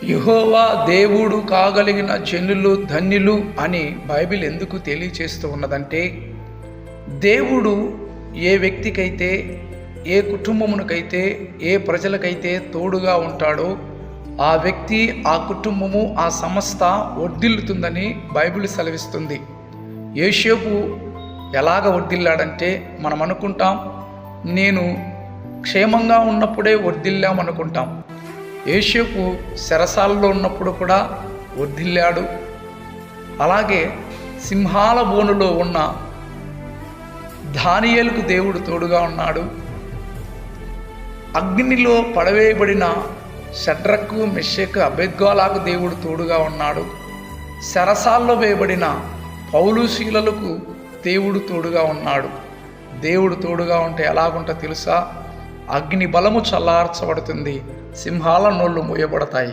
యెహోవా దేవుడు కాగలిగిన జనులు ధన్యులు అని బైబిల్ ఎందుకు తెలియచేస్తూ ఉన్నదంటే, దేవుడు ఏ వ్యక్తికైతే, ఏ కుటుంబమునకైతే, ఏ ప్రజలకైతే తోడుగా ఉంటాడో ఆ వ్యక్తి, ఆ కుటుంబము, ఆ సంస్థ వర్ధిల్లుతుందని బైబిల్ సెలవిస్తుంది. యోసేపు ఎలాగ వర్ధిల్లాడంటే, మనం అనుకుంటాం నేను క్షేమంగా ఉన్నప్పుడే వర్ధిల్లామనుకుంటాం. యోసేపు చెరసాలలో ఉన్నప్పుడు కూడా వర్ధిల్లాడు. అలాగే సింహాల బోనులో ఉన్న దానియేలుకు దేవుడు తోడుగా ఉన్నాడు. అగ్నిలో పడవేయబడిన షడ్రకు, మెషకు, అబేద్గోలాకు దేవుడు తోడుగా ఉన్నాడు. చెరసాల్లో వేయబడిన పౌలు శీలలకు దేవుడు తోడుగా ఉన్నాడు. దేవుడు తోడుగా ఉంటే ఎలాగుంటో తెలుసా? అగ్ని బలము చల్లార్చబడుతుంది, సింహాల నోళ్ళు మూయబడతాయి.